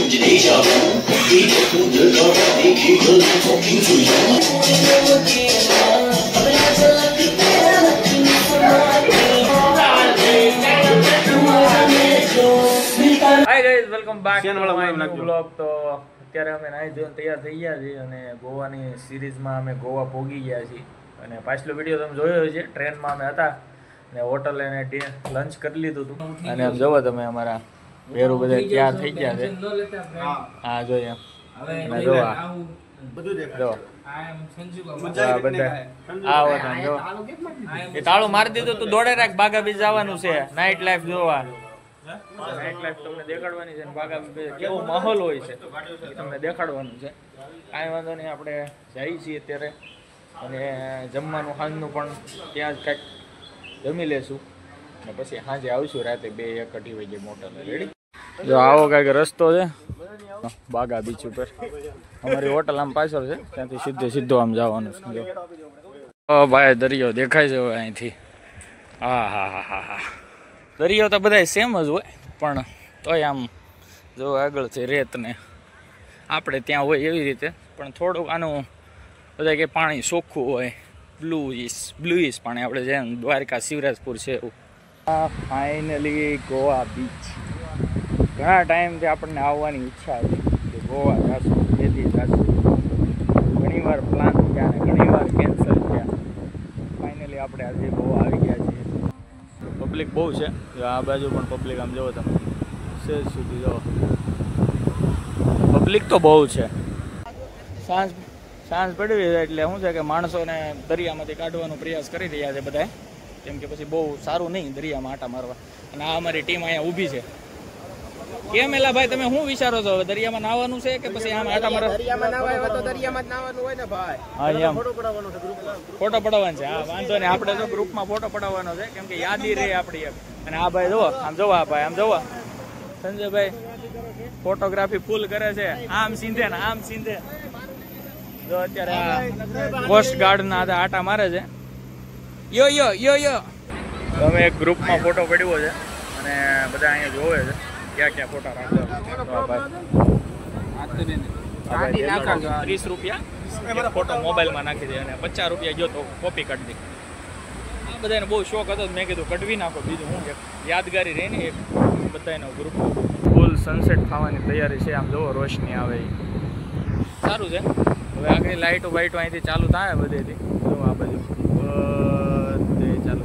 Guys welcome back to my new blog. તો અત્યારે અમે નાઈ ધોઈને તૈયાર થઈ ગયા છીએ અને ગોવાની સિરીઝમાં અમે ગોવા પહોંચી ગયા છીએ. અને પાછલો વિડીયો તમે જોયો છે, ટ્રેનમાં અમે હતા અને હોટલ અને લંચ કરી લીધું હતું. અને આમ જોવો તમે અમારા વેરું બધા તૈયાર થઈ ગયા છે. હા જોઈએ એ તાળું મારી દીધું તું દોડે રાખ. બાગા બીચ જવાનું છે, નાઇટ લાઈફ જોવા. નાઇટ લાઈફ તમને દેખાડવાની છે, બાગા કેવો માહોલ હોય છે તમને દેખાડવાનું છે. કાંઈ વાંધો નહીં, આપણે જઈએ છીએ અત્યારે અને જમવાનું સાંજનું પણ ત્યાં જ કાંઈક જમી લેશું અને પછી સાંજે આવશું રાતે 2-1 વાગે મોટલ. રેડી? જો આવો કાંઈક રસ્તો છે બાગા બીચ ઉપર. અમારી હોટલ આમ પાછળ છે, ત્યાંથી સીધો આમ જવાનું છે. જો ભાઈ દરિયો દેખાય છે અહીંથી. હા હા હા હા હા, દરિયો તો બધા સેમ જ હોય પણ તોય આમ જો આગળ છે રેત ને આપણે ત્યાં હોય એવી રીતે, પણ થોડુંક આનું બધા કે પાણી ચોખ્ખું હોય, બ્લુઇશ પાણી. આપણે જેમ દ્વારકા શિવરાજપુર છે એવું. Finally Goa beach. ઘણા ટાઈમથી આપણને આવવાની ઈચ્છા હતી કે ગોવા જશું, જેથી જશું. ઘણીવાર પ્લાન થયા ને ઘણીવાર કેન્સલ થયા. ફાઇનલી આપણે આજે ગોવા આવી ગયા છીએ. પબ્લિક બહુ છે, આ બાજુ પણ પબ્લિક આમ જોવો તમે સેજ સુધી જો પબ્લિક તો બહુ છે. સાંજ પડી છે એટલે શું છે કે માણસોને દરિયામાંથી કાઢવાનો પ્રયાસ કરી રહ્યા છે બધા, કેમ કે પછી બહુ સારું નહીં દરિયામાં આટા મારવા. અને આ અમારી ટીમ અહીંયા ઊભી છે. કેમ એલા ભાઈ તમે શું વિચારો છો, દરિયામાં નાવાનું છે કે પછી આમ આટા મારવા? દરિયામાં નાવાય તો દરિયામાં જ નાવાનું હોય ને ભાઈ. હા એમ ફોટો પડાવવાનો છે, ફોટો પડાવવાનો છે. હા વાંધો નહીં, આપણે તો ગ્રુપમાં ફોટો પડાવવાનો છે કેમ કે યાદી રહે આપણી એક. અને આ ભાઈ જોવો, આમ જોવો, આ ભાઈ આમ જોવો, સંજયભાઈ ફોટોગ્રાફી ફૂલ કરે છે. આમ સીધે ને આમ સીધે જો અત્યારે આ કોસ્ટ ગાર્ડ ના આટા મારે છે. યો યો યો યો અમે એક ગ્રુપમાં ફોટો પડ્યો છે અને બધા અહીંયા જોવે છે ક્યાં ક્યાં ફોટા રાખો. 30 રૂપિયા ફોટો મોબાઈલમાં નાખી દે અને 50 રૂપિયા ગયો તો કોપી કાઢી દે. આ બધાને બહુ શોખ હતો, મેં કીધું કઢવી નાખો. બીજું હું યાદગારી રહે ને એક બધાનો ગ્રુપ. ફૂલ સનસેટ થવાની તૈયારી છે. આમ જોવો રોશની આવે એ સારું છે. હવે આગળ લાઇટો બાઇટો અહીંથી ચાલુ થાય બધેથી. જો આ બાજુ બધે ચાલુ.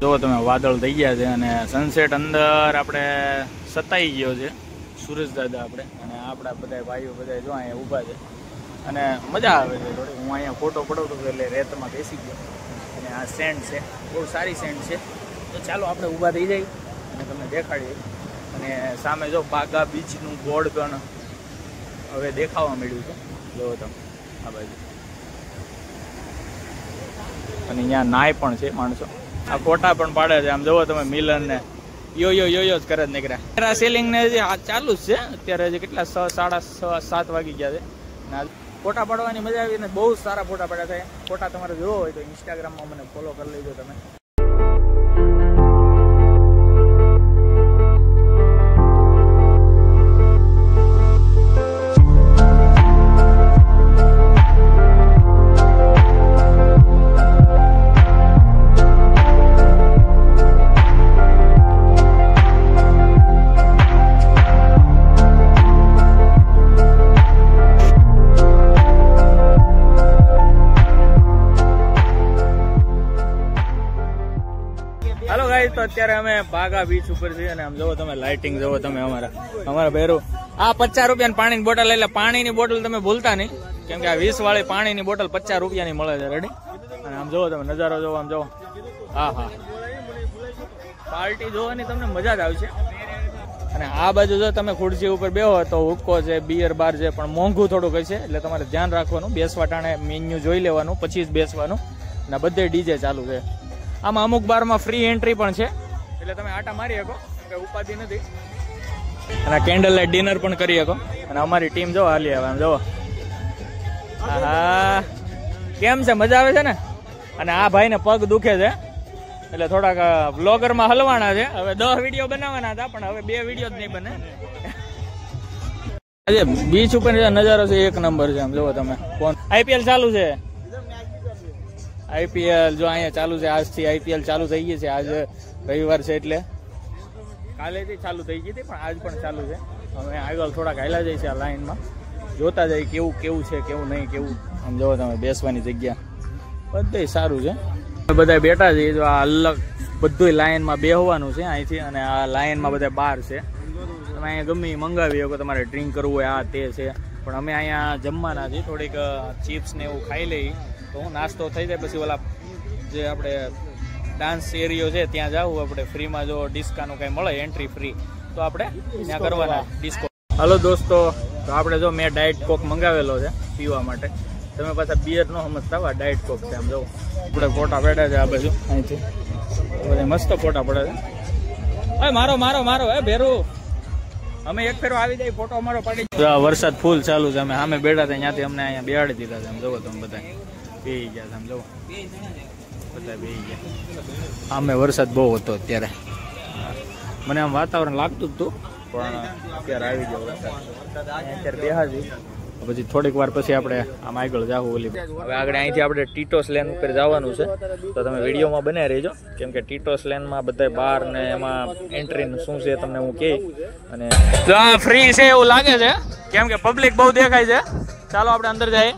જો તમે વાદળ થઈ ગયા છે અને સનસેટ અંદર આપણે સતાઈ ગયો છે સુરેશ દાદા આપણે અને આપણા બધા ભાઈઓ બધા જો અહીંયા ઊભા છે અને મજા આવે છે થોડી. હું અહીંયા ફોટો પડાવતો હતો એટલે રેતમાં બેસી ગયો અને આ સેન્ડ છે, બહુ સારી સેન્ડ છે. તો ચાલો આપણે ઊભા થઈ જઈએ અને તમને દેખાડીએ. અને સામે જો બાગા બીચનું બોર્ડ પણ હવે દેખાવા મળ્યું છે. જો તમે આ બાજુ અને અહીંયા નાય પણ છે માણસો. આ ફોટા પણ પાડે છે. આમ જોવો તમે મિલન ને યો યો યો યો જ કરે જ નીકળ્યા. સેલિંગ ને ચાલુ જ છે અત્યારે. હજી કેટલા 6-7 વાગી ગયા છે. ફોટા પાડવાની મજા આવી ને બહુ સારા ફોટા પડ્યા થાય. ફોટા તમારે જોવો હોય તો ઇન્સ્ટાગ્રામમાં મને ફોલો કરી લેજો તમે. ગાઈસ તો અત્યારે અમે બાગા બીચ ઉપર છીએ અને આમ જોવો તમે લાઇટિંગ જોવો તમે અમારા ભેરું આ 50 રૂપિયાની પાણીની બોટલ એટલે પાણીની બોટલ તમે ભૂલતા નહીં કેમ કે આ 20 વાળી પાણીની બોટલ 50 રૂપિયાની મળે છે રેડી અને આમ જોવો તમે નજારો જોવો આમ જોવો હા પાર્ટી જોવાની તમને મજા જ આવશે અને આ બાજુ જો તમે ખુરશી ઉપર બેહો તો હુક્કો છે બિયર બાર છે પણ મોંઘું થોડુંક હશે એટલે તમારે ધ્યાન રાખવાનું બેસવા ટાણે મેન્યુ જોઈ લેવાનું પછી જ બેસવાનું અને બધે ડીજે ચાલુ છે આમાં અમુક બારમાં ફ્રી એન્ટ્રી પણ છે એટલે તમે આટા મારી શકો કે ઉપાધિ નથી અને કેન્ડલ લાઇટ ડિનર પણ કરી શકો અને અમારી ટીમ જો હાલી આવે આમ જોવો હા કેમ છે મજા આવે છે ને અને આ ભાઈને પગ દુખે છે એટલે થોડાક બ્લોગરમાં હલવાના છે હવે 10 વિડીયો બનાવવાના હતા પણ હવે 2 વિડીયો જ નહીં બને આજે બીચ ઉપર નજારો છે એક નંબર છે આમ જોવો તમે કોણ આઈપીએલ ચાલુ છે આઈપીએલ જો અહીંયા ચાલુ છે આજથી આઈપીએલ ચાલુ થઈ ગઈ છે આજ રવિવાર છે એટલે કાલેથી ચાલુ થઈ ગઈ હતી પણ આજ પણ ચાલુ છે અમે આગળ થોડાક હાલ્યા જાય છે આ લાઈનમાં જોતા જાય કેવું છે કેવું નહીં કેવું આમ જોવો તમે બેસવાની જગ્યા બધું સારું છે બધા બેઠા છે જો આ અલગ બધું લાઈનમાં બેહવાનું છે અહીંથી અને આ લાઈનમાં બધા બાર છે તમે અહીંયા ગમે મંગાવી શકો તમારે ડ્રિંક કરવું હોય આ તે છે પણ અમે અહીંયા જમવાના છીએ થોડીક ચિપ્સ ને એવું ખાઈ લઈ તો નાસ્તો થઈ જાય પછી ઓલા જે આપણે ડાન્સ એરિયો છે ત્યાં જાવું આપણે ફ્રીમાં જો ડિસ્કાનું કંઈ મળે એન્ટ્રી ફ્રી તો આપણે ત્યાં કરવાના ડિસ્કો હલો દોસ્તો તો આપણે જો મેં ડાયટ કોક મંગાવેલો છે પીવા માટે તમે પાછા બિયર ન સમજતા આ ડાયટ કોક છે આમ જવું આપણે ફોટા પડ્યા છે આ બાજુ અહીંથી બધા મસ્ત ફોટા પડે છે મારો એ ભેરું અમે એક ફેરો આવી જાય ફોટો અમારો પાડી વરસાદ ફૂલ ચાલુ છે અમે સામે બેઠા હતા ત્યાંથી અમને અહીંયા બેહાડી દીધા છે આમ જોવો તમે બધા બેહી ગયા છે આમ જોવો બધા બેહી ગયા આમે વરસાદ બહુ હતો અત્યારે મને આમ વાતાવરણ લાગતું જ હતું પણ અત્યારે આવી ગયો વરસાદ અત્યારે બેહાજી પછી થોડીક વાર પછી આપણે આમ આગળ જાવું ઓલી હવે આગળ અહીંથી આપણે ટીટોસ લેન ઉપર જવાનું છે તો તમે વિડીયોમાં બનાવી રહેજો કેમ કે ટીટોસ લેનમાં બધા બાર ને એમાં એન્ટ્રીનું શું છે તમને હું કહી અને ફ્રી છે એવું લાગે છે કેમ કે પબ્લિક બહુ દેખાય છે ચાલો આપણે અંદર જઈએ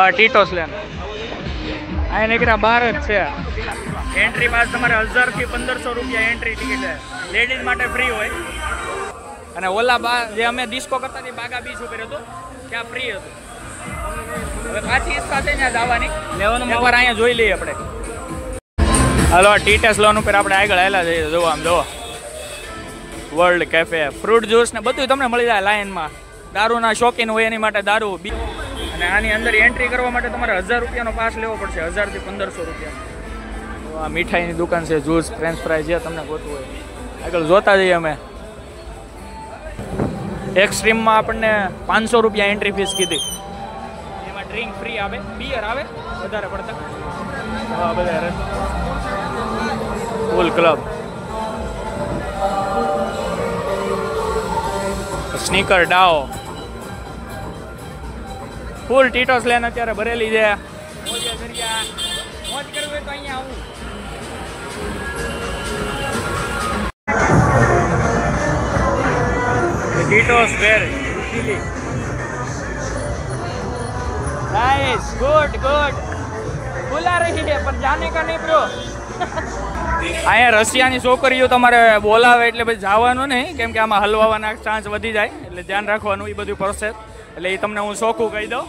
ટીટોસ લેન આ નીકળ્યા બહાર જ છે એન્ટ્રી પાસ તમારે 1000 થી 1500 રૂપિયા એન્ટ્રી ટિકિટ છે લેડીઝ માટે ફ્રી હોય અને ઓલા બા જે અમે ડિસ્કો કરતા હતી બાગા બીચ ઉપર હતું ત્યાં ફ્રી હતું હવે પાછી ઈચ્છા છે ત્યાં જવાની લેવાનું એકવાર અહીંયા જોઈ લઈએ આપણે હાલો ટીટોસ લોન ઉપર આપણે આગળ આવેલા જઈએ જોવો આમ જોવો વર્લ્ડ કેફે ફ્રૂટ જ્યુસ ને બધું તમને મળી જાય લાઈનમાં દારૂના શોખીન હોય એની માટે દારૂ અને આની અંદર એન્ટ્રી કરવા માટે તમારે 1000 રૂપિયાનો પાસ લેવો પડશે 1000 થી 1500 રૂપિયા આ મીઠાઈની દુકાન છે જ્યુસ ફ્રેન્ચ ફ્રાઈ જે તમને ગોતવું હોય આગળ જોતા જઈએ અમે એક્સ્ટ્રીમમાં આપણને 500 રૂપિયા એન્ટ્રી ફીસ કીધી એમાં ડ્રિંક ફ્રી આવે બિયર આવે વધારે પડતા બધા ફૂલ ક્લબ સ્નીકર ડાઓ ફૂલ ટીટોસ લેન અત્યારે ભરેલી છે. મોજ કરવી હોય તો અહીંયા આવું. Tito's very nice good good बुला रही है पर जाने का नहीं ब्रो. અહીંયા રશિયાની છોકરીઓ તમારે બોલાવે એટલે પછી જવાનું નહીં, કેમ કે આમાં હલવાના ચાન્સ વધી જાય, એટલે ધ્યાન રાખવાનું એ બધું પ્રોસેસ. એટલે એ તમને હું ચોખ્ખું કહી દઉં.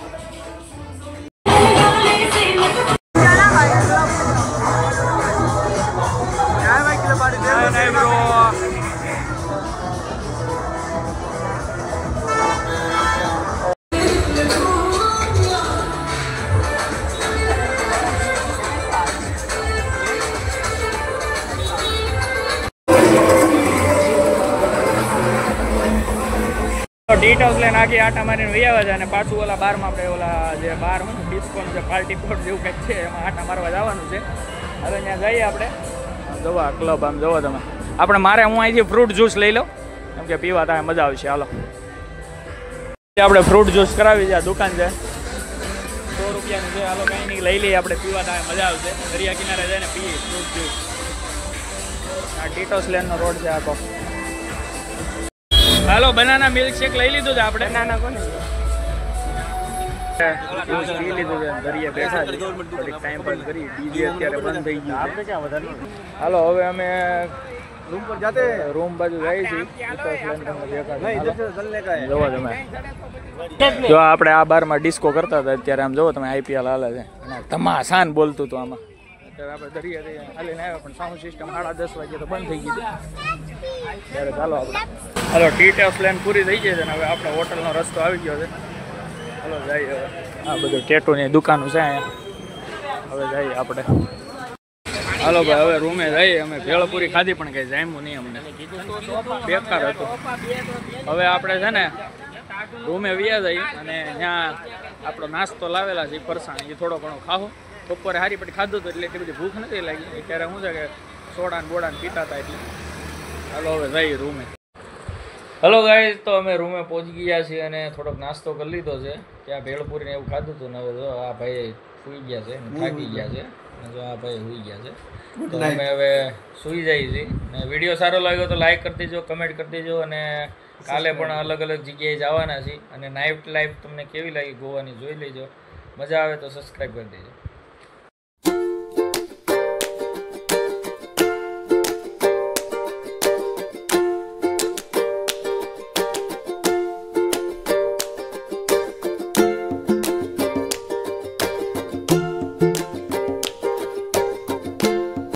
ટીટોસ લઈને આખી આટા મારીને વહી આવે છે અને પાછું ઓલા બારમાં આપણે ઓલા જે બાર હોય ને ડિસ્કોન જે પાર્ટી પ્લોટ જેવું કંઈક છે એમાં આટા મારવા જવાનું છે. હવે ત્યાં જઈએ આપણે. જોવા ક્લબ આમ જોવો તમે. મારે હું અહીંથી ફ્રૂટ જ્યુસ લઈ લઉં, કેમ કે પીવા ત્યાં મજા આવશે. હાલો આપણે ફ્રૂટ જ્યુસ કરાવી છે. આ દુકાન છે 100 રૂપિયાની છે. હાલો કંઈ નહીં લઈ લઈએ આપણે, પીવા ત્યાં મજા આવશે. દરિયા કિનારે જઈને પીએ ફ્રૂટ જ્યુસ. આ ટીટોસ લેનનો રોડ છે આખો. હાલો બનાના મિલ્કશેક લઈ લીધું છે આપણે. નાના કોને પી લીધું છે. દરિયા બેઠા છે, થોડીક ટાઈમ પાસ કરી. ડીજે અત્યારે બંધ થઈ ગયું. આપણે ક્યાં વધારે. હાલો હવે અમે રૂમ પર જાતે રૂમ બાજુ જઈએ છીએ. જોવો તમે, જો આપણે આ બારમાં ડિસ્કો કરતા હતા અત્યારે. આમ જોવો તમે IPL હાલે છે અને ધમાસાન બોલતું હતું આમાં. અત્યારે આપણે દરિયા હાલીને આવ્યા પણ સાઉન્ડ સિસ્ટમ 10:30 વાગે તો બંધ થઈ ગઈ હતી. ત્યારે ચાલો આપણે હાલો ટીટોસ લેન પૂરી થઈ જાય છે ને હવે આપણે હોટલનો રસ્તો આવી ગયો છે. હાલો જઈએ હવે. આ બધું ટેટુની દુકાનો છે અહીંયા. હવે જઈએ આપણે. હાલો ભાઈ હવે રૂમે જઈએ. અમે ભેળપુરી ખાધી પણ કંઈ જામ્યું નહીં, અમને બેકાર હતું. હવે આપણે છે ને રૂમે વ્યા જઈએ અને ત્યાં આપણો નાસ્તો લાવેલા છે ફરસાણ, એ થોડો ઘણો ખાવું. બપોરે હારી પડી ખાધું હતું એટલે એટલી બધી ભૂખ નથી લાગી. અત્યારે શું છે કે સોડા ને બોડા પીતા હતા એટલે. હાલો હવે જઈએ રૂમે. હલો ગાઈઝ, તો અમે રૂમે પહોંચી ગયા છીએ અને થોડોક નાસ્તો કરી લીધો છે. ત્યાં ભેળપુરીને એવું ખાધું હતું ને હવે જો આ ભાઈ સૂઈ ગયા છે, થાકી ગયા છે. જો આ ભાઈ સૂઈ ગયા છે, તો અમે હવે સૂઈ જઈએ છીએ. ને વિડીયો સારો લાગ્યો તો લાઈક કરી દેજો, કમેન્ટ કરી દેજો. અને કાલે પણ અલગ અલગ જગ્યાએ જવાના છીએ અને નાઇટ લાઈફ તમને કેવી લાગી ગોવાની જોઈ લેજો. મજા આવે તો સબસ્ક્રાઈબ કરી દેજો.